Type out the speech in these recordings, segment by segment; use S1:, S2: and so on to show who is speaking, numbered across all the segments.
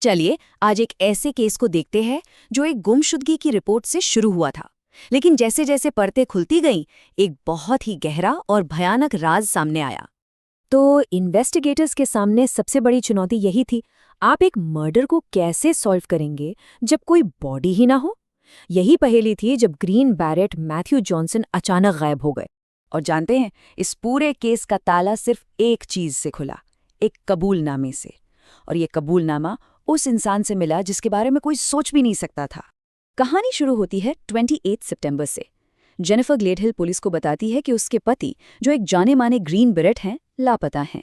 S1: चलिए आज एक ऐसे केस को देखते हैं जो एक गुमशुदगी की रिपोर्ट से शुरू हुआ था, लेकिन जैसे जैसे परतें खुलती गईं, एक बहुत ही गहरा और भयानक राज सामने आया।
S2: तो इन्वेस्टिगेटर्स के सामने सबसे बड़ी चुनौती यही थी, आप एक मर्डर को कैसे सॉल्व करेंगे जब कोई बॉडी ही ना हो। यही पहेली थी जब ग्रीन बैरेट मैथ्यू जॉनसन अचानक गायब हो गए।
S1: और जानते हैं, इस पूरे केस का ताला सिर्फ एक चीज से खुला, एक कबूलनामे से। और ये कबूलनामा उस इंसान से मिला जिसके बारे में कोई सोच भी नहीं सकता था। कहानी शुरू होती है 28 सितंबर से। जेनिफर ग्लेडहिल पुलिस को बताती है कि उसके पति, जो एक जाने माने ग्रीन बेरेट हैं, लापता हैं।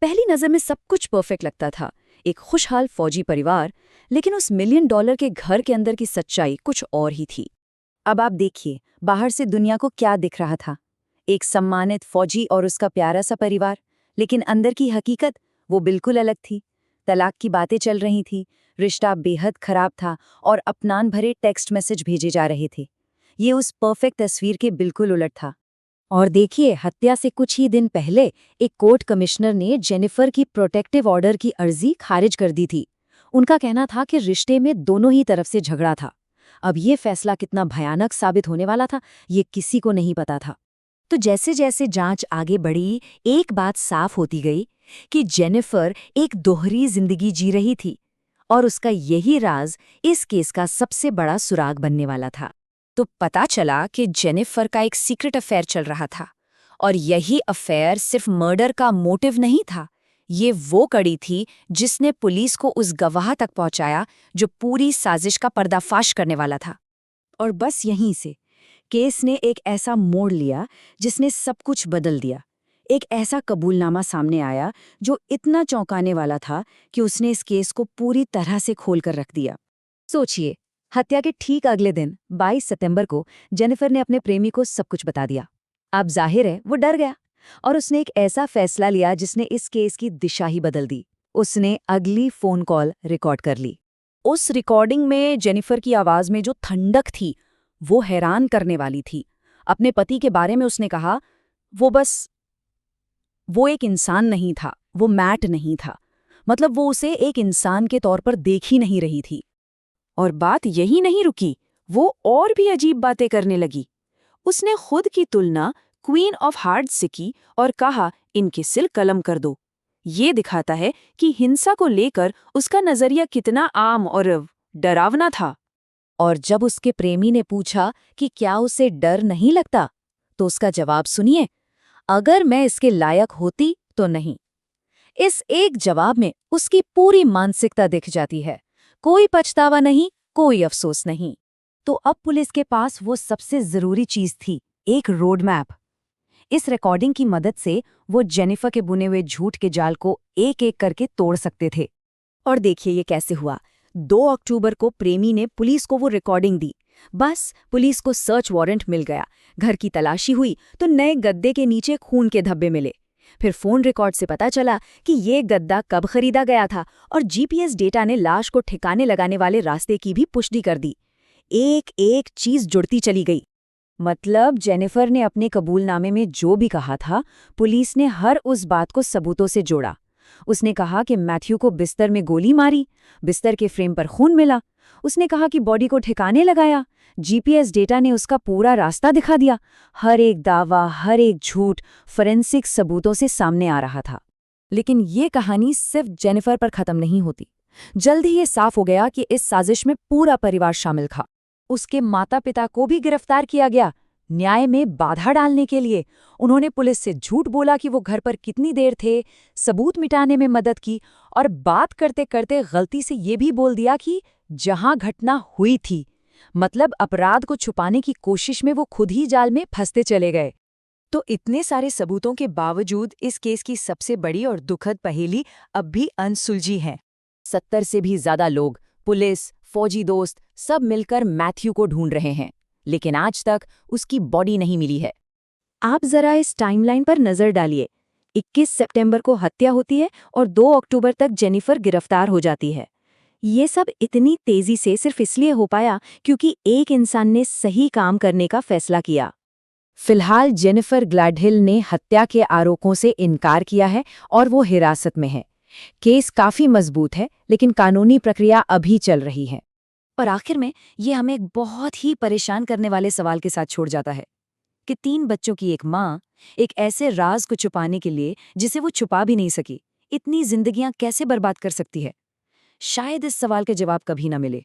S1: पहली नज़र में सब कुछ परफेक्ट लगता था, एक खुशहाल फौजी परिवार, लेकिन उस $1 मिलियन के घर के अंदर की सच्चाई कुछ और ही थी। अब आप देखिए, बाहर से दुनिया को क्या दिख रहा था, एक सम्मानित फौजी और उसका प्यारा सा परिवार, लेकिन अंदर की हकीकत वो बिल्कुल अलग थी। तलाक की बातें चल रही थी, रिश्ता बेहद खराब था और अपमान भरे टेक्स्ट मैसेज भेजे जा रहे थे। ये उस परफेक्ट तस्वीर के बिल्कुल उलट था।
S2: और देखिए, हत्या से कुछ ही दिन पहले एक कोर्ट कमिश्नर ने जेनिफर की प्रोटेक्टिव ऑर्डर की अर्जी खारिज कर दी थी। उनका कहना था कि रिश्ते में दोनों ही तरफ से झगड़ा था। अब ये फैसला कितना भयानक साबित होने वाला था, ये किसी को नहीं पता था।
S1: तो जैसे जैसे जांच आगे बढ़ी, एक बात साफ होती गई कि जेनिफर एक दोहरी जिंदगी जी रही थी, और उसका यही राज इस केस का सबसे बड़ा सुराग बनने वाला था। तो पता चला कि जेनिफर का एक सीक्रेट अफेयर चल रहा था, और यही अफेयर सिर्फ मर्डर का मोटिव नहीं था। ये वो कड़ी थी जिसने पुलिस को उस गवाह तक पहुंचाया जो पूरी साजिश का पर्दाफाश करने वाला था। और बस यहीं से केस ने एक ऐसा मोड़ लिया जिसने सब कुछ बदल दिया। एक ऐसा कबूलनामा सामने आया जो इतना चौंकाने वाला था कि उसने इस केस को पूरी तरह से खोल कर रख दिया।
S2: सोचिए, हत्या के ठीक अगले दिन 22 सितंबर को जेनिफर ने अपने प्रेमी को सब कुछ बता दिया। अब जाहिर है वो डर गया, और उसने एक ऐसा फैसला लिया जिसने इस केस की दिशा ही बदल दी। उसने अगली फोन कॉल रिकॉर्ड कर ली।
S1: उस रिकॉर्डिंग में जेनिफर की आवाज में जो ठंडक थी, वो हैरान करने वाली थी। अपने पति के बारे में उसने कहा, वो एक इंसान नहीं था, वो मैट नहीं था। मतलब वो उसे एक इंसान के तौर पर देख ही नहीं रही थी। और बात यही नहीं रुकी, वो और भी अजीब बातें करने लगी। उसने खुद की तुलना क्वीन ऑफ हार्ट्स से की और कहा, इनके सिल कलम कर दो। ये दिखाता है कि हिंसा को लेकर उसका नजरिया कितना आम और डरावना था।
S2: और जब उसके प्रेमी ने पूछा कि क्या उसे डर नहीं लगता, तो उसका जवाब सुनिए, अगर मैं इसके लायक होती तो नहीं। इस एक जवाब में उसकी पूरी मानसिकता दिख जाती है। कोई पछतावा नहीं, कोई अफसोस नहीं। तो अब पुलिस के पास वो सबसे जरूरी चीज थी, एक रोड मैप। इस रिकॉर्डिंग की मदद से वो जेनिफर के बुने हुए झूठ के जाल को एक एक करके तोड़ सकते थे। और देखिए ये कैसे हुआ। 2 अक्टूबर को प्रेमी ने पुलिस को वो रिकॉर्डिंग दी। बस पुलिस को सर्च वारंट मिल गया। घर की तलाशी हुई तो नए गद्दे के नीचे खून के धब्बे मिले। फिर फोन रिकॉर्ड से पता चला कि ये गद्दा कब खरीदा गया था, और जीपीएस डेटा ने लाश को ठिकाने लगाने वाले रास्ते की भी पुष्टि कर दी। एक एक चीज जुड़ती चली गई। मतलब जेनिफर ने अपने कबूलनामे में जो भी कहा था, पुलिस ने हर उस बात को सबूतों से जोड़ा। उसने कहा कि मैथ्यू को बिस्तर में गोली मारी, बिस्तर के फ्रेम पर खून मिला। उसने कहा कि बॉडी को ठिकाने लगाया, जीपीएस डेटा ने उसका पूरा रास्ता दिखा दिया। हर एक दावा, हर एक झूठ फोरेंसिक सबूतों से सामने आ रहा था। लेकिन ये कहानी सिर्फ जेनिफर पर खत्म नहीं होती। जल्द ही ये साफ हो गया कि इस साजिश में पूरा परिवार शामिल था। उसके माता पिता को भी गिरफ्तार किया गया, न्याय में बाधा डालने के लिए। उन्होंने पुलिस से झूठ बोला कि वो घर पर कितनी देर थे, सबूत मिटाने में मदद की, और बात करते करते गलती से ये भी बोल दिया कि जहां घटना हुई थी। मतलब अपराध को छुपाने की कोशिश में वो खुद ही जाल में फंसते चले गए। तो इतने सारे सबूतों के बावजूद इस केस की सबसे बड़ी और दुखद पहेली अब भी अनसुलझी है। 70 से भी ज्यादा लोग, पुलिस, फौजी दोस्त, सब मिलकर मैथ्यू को ढूंढ रहे हैं, लेकिन आज तक उसकी बॉडी नहीं मिली है। आप जरा इस टाइमलाइन पर नजर डालिए। 21 सितंबर को हत्या होती है और 2 अक्टूबर तक जेनिफर गिरफ्तार हो जाती है। ये सब इतनी तेजी से सिर्फ इसलिए हो पाया क्योंकि एक इंसान ने सही काम करने का फैसला किया।
S1: फिलहाल जेनिफर ग्लेडहिल ने हत्या के आरोपों से इनकार किया है और वो हिरासत में है।
S2: केस काफी मजबूत है, लेकिन कानूनी प्रक्रिया अभी चल रही है। और आखिर में ये हमें एक बहुत ही परेशान करने वाले सवाल के साथ छोड़ जाता है कि 3 बच्चों की एक माँ एक ऐसे राज को छुपाने के लिए जिसे वो छुपा भी नहीं सकी, इतनी जिंदगियां कैसे बर्बाद कर सकती है? शायद इस सवाल के जवाब कभी ना मिले।